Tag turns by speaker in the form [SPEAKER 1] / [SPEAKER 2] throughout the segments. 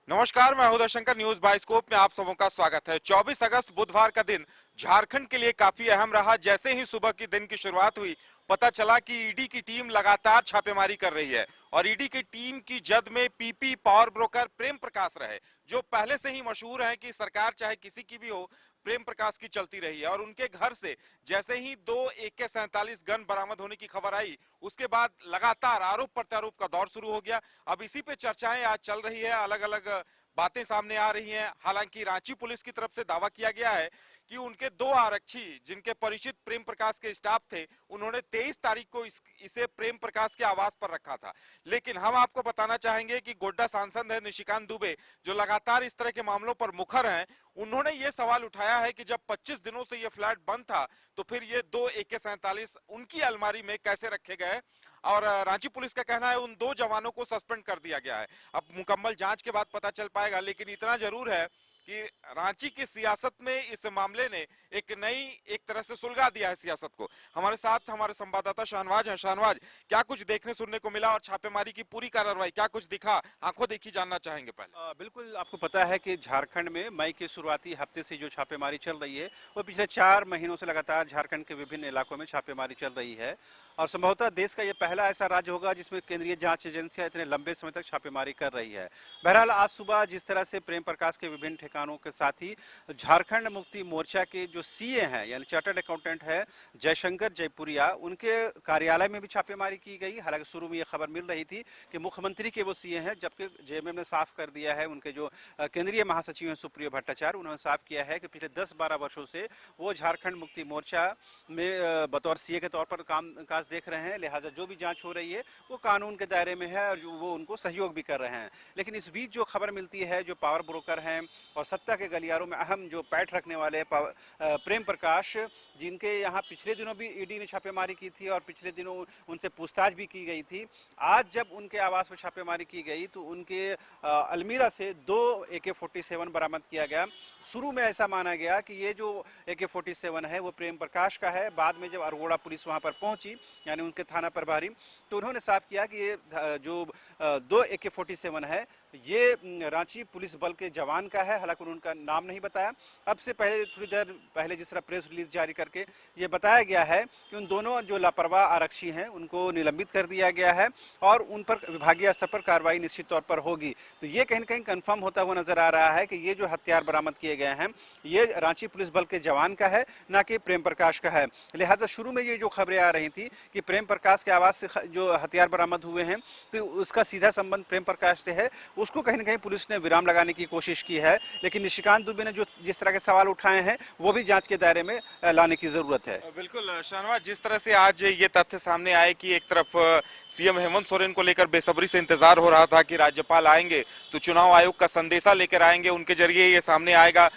[SPEAKER 1] नमस्कार, मैं हूं दर्शंकर। न्यूज बाइस्कोप में आप सबों का स्वागत है। 24 अगस्त बुधवार का दिन झारखंड के लिए काफी अहम रहा। जैसे ही सुबह की दिन की शुरुआत हुई, पता चला कि ईडी की टीम लगातार छापेमारी कर रही है और ईडी की टीम की जद में PP power broker Prem Prakash रहे, जो पहले से ही मशहूर हैं कि सरकार चाहे किसी की भी हो, प्रेम प्रकाश की चलती रही है। और उनके घर से जैसे ही 2 AK-47 गन बरामद होने की खबर आई, उसके बाद लगातार आरोप प्रत्यारोप का दौर शुरू हो गया। अब इसी पे चर्चाएं आज चल रही है, अलग अलग बातें सामने आ रही हैं। हालांकि रांची पुलिस की तरफ से दावा किया गया है कि उनके 2 आरक्षी जिनके परिचित प्रेम प्रकाश के स्टाफ थे, उन्होंने 23 तारीख को इसे प्रेम प्रकाश के आवास पर रखा था। लेकिन हम आपको बताना चाहेंगे कि गोड्डा सांसद है निशिकांत दुबे, जो लगातार इस तरह के मामलों पर मुखर हैं, उन्होंने ये सवाल उठाया है कि जब 25 दिनों से ये फ्लैट बंद था, तो फिर ये 2 AK-47 उनकी अलमारी में कैसे रखे गए। और रांची पुलिस का कहना है उन 2 जवानों को सस्पेंड कर दिया गया है। अब मुकम्मल जांच के बाद पता चल पाएगा, लेकिन इतना जरूर है कि रांची की सियासत में इस मामले ने एक तरह से सुलगा दिया है सियासत को। हमारे साथ हमारे संवाददाता शाहनवाज हैं। शाहनवाज, क्या कुछ देखने सुनने को मिला और छापेमारी की पूरी कार्रवाई क्या कुछ दिखा, आंखों देखी जानना चाहेंगे पहले।
[SPEAKER 2] बिल्कुल, आपको पता है कि झारखंड में मई के शुरुआती हफ्ते से जो छापेमारी चल रही है वो पिछले 4 महीनों से लगातार झारखंड के विभिन्न इलाकों में छापेमारी चल रही है और संभवतः देश का ये पहला ऐसा राज्य होगा जिसमें केंद्रीय जांच एजेंसियां इतने लंबे समय तक छापेमारी कर रही है। बहरहाल आज सुबह जिस तरह से प्रेम प्रकाश के विभिन्न ठिकानों के साथ ही झारखंड मुक्ति मोर्चा के जो सीए हैं यानी चार्टर्ड अकाउंटेंट है जयशंकर जयपुरिया, उनके कार्यालय में भी छापेमारी की गई। हालांकि शुरू में ये खबर मिल रही थी कि मुख्यमंत्री के वो सीए हैं, जबकि जेएमएम ने साफ कर दिया है, उनके जो केंद्रीय महासचिव हैं सुप्रियो भट्टाचार्य, उन्होंने साफ किया है कि पिछले 10-12 वर्षों से वो झारखंड मुक्ति मोर्चा में बतौर सीए के तौर पर काज देख रहे हैं। लिहाजा जो भी जांच हो रही है वो कानून के दायरे में है और वो उनको सहयोग भी कर रहे हैं। लेकिन इस बीच जो खबर मिलती है, जो पावर ब्रोकर हैं और सत्ता के गलियारों में अहम जो पैठ रखने वाले प्रेम प्रकाश, जिनके यहाँ पिछले दिनों भी ईडी ने छापेमारी की थी और पिछले दिनों उनसे पूछताछ भी की गई थी, आज जब उनके आवास पर छापेमारी की गई तो उनके अलमीरा से 2 AK-47 बरामद किया गया। शुरू में ऐसा माना गया कि ये जो AK-47 है वो प्रेम प्रकाश का है। बाद में जब अरगोड़ा पुलिस वहां पर पहुंची, यानी उनके थाना प्रभारी, तो उन्होंने साफ किया कि ये जो 2 AK-47 है ये रांची पुलिस बल के जवान का है। हालांकि उनका नाम नहीं बताया। अब से पहले थोड़ी देर पहले जिस तरह प्रेस रिलीज जारी करके ये बताया गया है कि उन दोनों जो लापरवाह आरक्षी हैं उनको निलंबित कर दिया गया है और उन पर विभागीय स्तर पर कार्रवाई निश्चित तौर पर होगी। तो ये कहीं न कहीं कंफर्म होता हुआ नजर आ रहा है कि ये जो हथियार बरामद किए गए हैं ये रांची पुलिस बल के जवान का है, ना कि प्रेम प्रकाश का है। लिहाजा शुरू में ये जो खबरें आ रही थी कि प्रेम प्रकाश के आवास से जो हथियार बरामद हुए हैं तो उसका सीधा संबंध प्रेम प्रकाश से है, उसको कहीं न कहीं पुलिस ने विराम लगाने की कोशिश की है। लेकिन निशिकांत दुबे ने जो जिस तरह के सवाल उठाए हैं वो भी जांच के दायरे में लाने की जरूरत है।
[SPEAKER 1] बिल्कुल शाहनवाज, जिस तरह से आज ये तथ्य सामने आए कि एक तरफ सीएम हेमंत सोरेन को लेकर बेसब्री से इंतजार हो रहा था कि राज्यपाल आएंगे तो चुनाव आयोग का संदेशा लेकर आएंगे, उनके जरिए ये सामने आएगा।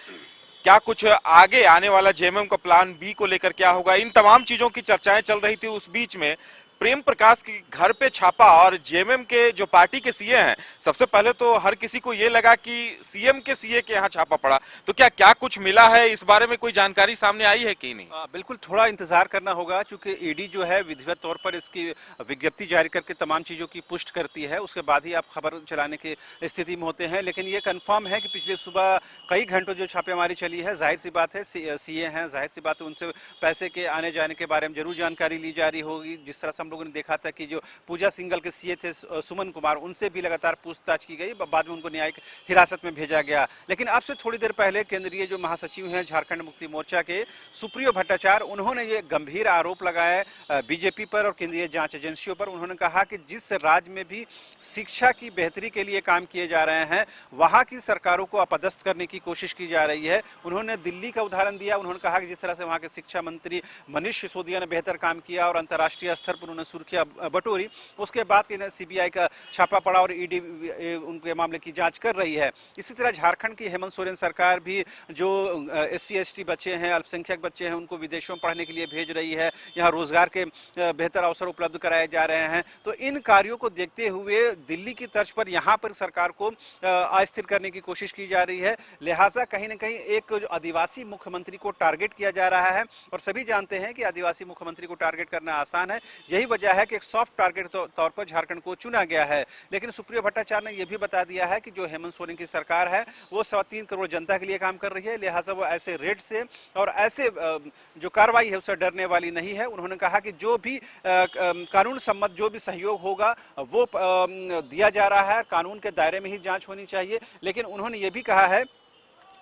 [SPEAKER 1] क्या कुछ आगे आने वाला जेएमएम का प्लान बी को लेकर क्या होगा, इन तमाम चीजों की चर्चाएं चल रही थी। उस बीच में प्रेम प्रकाश के घर पे छापा और जेएमएम के जो पार्टी के सीए हैं, सबसे पहले तो हर किसी को ये लगा कि सीएम के सीए के यहाँ छापा पड़ा। तो क्या कुछ मिला है, इस बारे में कोई जानकारी सामने आई है कि नहीं?
[SPEAKER 2] बिल्कुल, थोड़ा इंतजार करना होगा क्योंकि ईडी जो है विधिवत तौर पर इसकी विज्ञप्ति जारी करके तमाम चीज़ों की पुष्टि करती है, उसके बाद ही आप खबर चलाने की स्थिति में होते हैं। लेकिन ये कंफर्म है कि पिछले सुबह कई घंटों जो छापेमारी चली है, जाहिर सी बात है सीए हैं, जाहिर सी बात है उनसे पैसे के आने जाने के बारे में जरूर जानकारी ली जा रही होगी। जिस तरह से हम लोगों ने देखा था कि जो पूजा सिंगल के सीए थे सुमन कुमार, उनसे भी लगातार पूछताछ की गई, बाद में उनको न्यायिक हिरासत में भेजा गया। लेकिन अब से थोड़ी देर पहले केंद्रीय जो महासचिव हैं झारखंड मुक्ति मोर्चा के सुप्रियो भट्टाचार्य, उन्होंने ये गंभीर आरोप लगाया बीजेपी पर और केंद्रीय जांच एजेंसियों पर। उन्होंने कहा कि जिस राज्य में भी शिक्षा की बेहतरी के लिए काम किए जा रहे हैं वहां की सरकारों को अपदस्थ करने की कोशिश की जा रही है। उन्होंने दिल्ली का उदाहरण दिया। उन्होंने कहा कि जिस तरह से वहां के शिक्षा मंत्री मनीष सिसोदिया ने बेहतर काम किया और अंतर्राष्ट्रीय स्तर पर उन्होंने सुर्खियां बटोरी, उसके बाद सीबीआई का छापा पड़ा और ईडी उनके मामले की जांच कर रही है। इसी तरह झारखंड की हेमंत सोरेन सरकार भी जो SC ST बच्चे हैं, अल्पसंख्यक बच्चे हैं, उनको विदेशों में पढ़ने के लिए भेज रही है। यहाँ रोजगार के बेहतर अवसर उपलब्ध कराए जा रहे हैं। तो इन कार्यों को देखते हुए दिल्ली की तर्ज पर यहाँ पर सरकार को अस्थिर करने की कोशिश की जा रही है। लिहाजा कहीं न कहीं एक जो आदिवासी मुख्यमंत्री को टारगेट किया जा रहा है और सभी जानते हैं कि आदिवासी मुख्यमंत्री को टारगेट करना आसान है। यही वजह है कि एक सॉफ्ट टारगेट तौर पर झारखंड को चुना गया है। लेकिन सुप्रियो भट्टाचार्य ने यह भी बता दिया है कि जो हेमंत सोरेन की सरकार है वो 3.25 करोड़ जनता के लिए काम कर रही है, लिहाजा वो ऐसे रेट से और ऐसे जो कार्रवाई है उससे डरने वाली नहीं है। उन्होंने कहा कि जो भी कानून सम्मत जो भी सहयोग होगा वो दिया जा रहा है, कानून के दायरे में ही जांच होनी चाहिए। लेकिन उन्होंने ये भी कहा है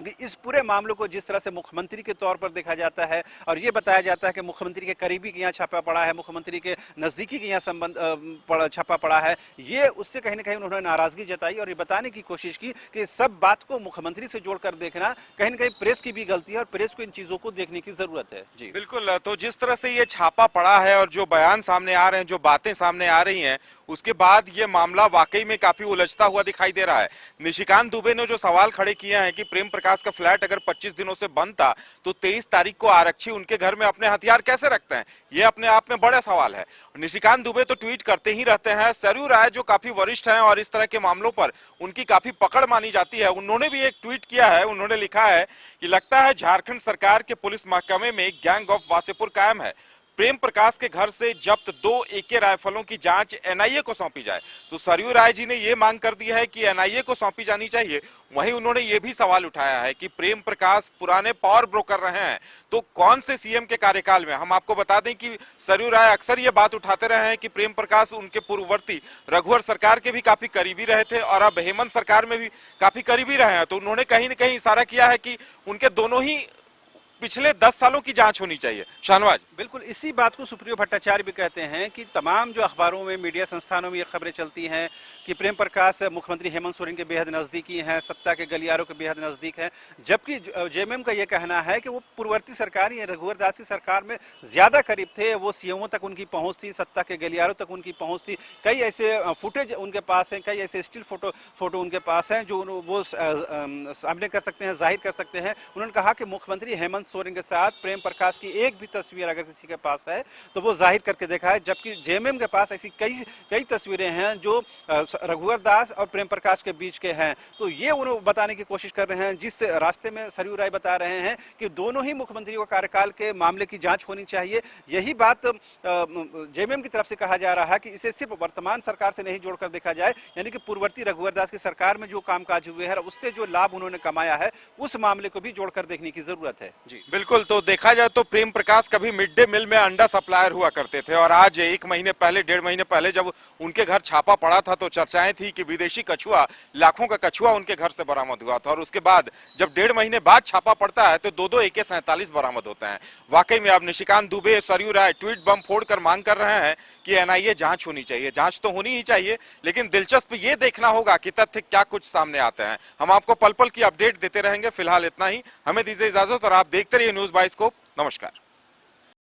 [SPEAKER 2] कि इस पूरे मामले को जिस तरह से मुख्यमंत्री के तौर पर देखा जाता है और ये बताया जाता है कि मुख्यमंत्री के करीबी के यहाँ छापा पड़ा है, मुख्यमंत्री के नज़दीकी के यहाँ छापा पड़ा है, ये उससे कहीं ना कहीं उन्होंने नाराजगी जताई और ये बताने की कोशिश की कि सब बात को मुख्यमंत्री से जोड़कर देखना कहीं ना कहीं प्रेस की भी गलती है और प्रेस को इन चीज़ों को देखने की जरूरत है। जी
[SPEAKER 1] बिल्कुल। तो जिस तरह से ये छापा पड़ा है और जो बयान सामने आ रहे हैं, जो बातें सामने आ रही हैं, उसके बाद ये मामला वाकई में काफी उलझता हुआ दिखाई दे रहा है। निशिकांत दुबे ने जो सवाल खड़े किए हैं कि प्रेम प्रकाश का फ्लैट अगर 25 दिनों से बंद था तो 23 तारीख को आरक्षी उनके घर में अपने हथियार कैसे रखते हैं, ये अपने आप में बड़ा सवाल है। निशिकांत दुबे तो ट्वीट करते ही रहते हैं। सरयू राय जो काफी वरिष्ठ हैं और इस तरह के मामलों पर उनकी काफी पकड़ मानी जाती है, उन्होंने भी एक ट्वीट किया है। उन्होंने लिखा है कि लगता है झारखंड सरकार के पुलिस महकमे में गैंग ऑफ वासेपुर कायम है। प्रेम प्रकाश के घर से जब्त 2 AK राइफलों की जांच NIA को सौंपी जाए। तो सरयू राय जी ने यह मांग कर दी है कि NIA को सौंपी जानी चाहिए। वहीं उन्होंने ये भी सवाल उठाया है कि प्रेम प्रकाश पुराने पावर ब्रोकर रहे हैं, तो कौन से CM के कार्यकाल में। हम आपको बता दें कि सरयू राय अक्सर ये बात उठाते रहे हैं कि प्रेम प्रकाश उनके पूर्ववर्ती रघुवर सरकार के भी काफी करीबी रहे थे और अब हेमंत सरकार में भी काफी करीबी रहे हैं। तो उन्होंने कहीं ना कहीं इशारा किया है कि उनके दोनों ही पिछले 10 सालों की जांच होनी चाहिए। शाहनवाज,
[SPEAKER 2] बिल्कुल इसी बात को सुप्रियो भट्टाचार्य भी कहते हैं कि तमाम जो अखबारों में, मीडिया संस्थानों में ये खबरें चलती हैं कि प्रेम प्रकाश मुख्यमंत्री हेमंत सोरेन के बेहद नज़दीकी हैं, सत्ता के गलियारों के बेहद नज़दीक हैं, जबकि जेएमएम का ये कहना है कि वो पूर्ववर्ती सरकार या रघुवर दास की सरकार में ज़्यादा करीब थे, वो सीएमओ तक उनकी पहुँच थी, सत्ता के गलियारों तक उनकी पहुँच थी। कई ऐसे फुटेज उनके पास हैं, कई ऐसे स्टिल फोटो उनके पास हैं जो वो सामने कर सकते हैं, जाहिर कर सकते हैं। उन्होंने कहा कि मुख्यमंत्री हेमंत सोरेन के साथ प्रेम प्रकाश की एक भी तस्वीर अगर किसी के पास है तो वो जाहिर करके देखा है, जबकि जेएमएम के पास ऐसी कई तस्वीरें हैं जो रघुवर दास और प्रेम प्रकाश के बीच के हैं। तो ये उन्हें बताने की कोशिश कर रहे हैं, जिस रास्ते में सरयू राय बता रहे हैं कि दोनों ही मुख्यमंत्रियों का कार्यकाल के मामले की जांच होनी चाहिए। यही बात जेएमएम की तरफ से कहा जा रहा है कि इसे सिर्फ वर्तमान सरकार से नहीं जोड़कर देखा जाए, यानी कि पूर्ववर्ती रघुवर दास की सरकार में जो कामकाज हुए हैं उससे जो लाभ उन्होंने कमाया है उस मामले को भी जोड़कर देखने की जरूरत है। जी
[SPEAKER 1] बिल्कुल। तो देखा जाए तो प्रेम प्रकाश कभी मिड डे मील में अंडा सप्लायर हुआ करते थे और आज 1 महीने पहले, 1.5 महीने पहले जब उनके घर छापा पड़ा था तो चर्चाएं थी कि विदेशी कछुआ, लाखों का कछुआ उनके घर से बरामद हुआ था। और उसके बाद जब 1.5 महीने बाद छापा पड़ता है तो 2 AK-47 बरामद होते हैं। वाकई में अब निशिकांत दुबे, सरयू राय ट्वीट बम फोड़कर मांग कर रहे हैं कि NIA जांच होनी चाहिए। जांच तो होनी ही चाहिए, लेकिन दिलचस्प ये देखना होगा कि तथ्य क्या कुछ सामने आते हैं। हम आपको पल पल की अपडेट देते रहेंगे। फिलहाल इतना ही, हमें दीजिए इजाजत और आप देखते रहिए न्यूज़ बाइस्कोप। नमस्कार।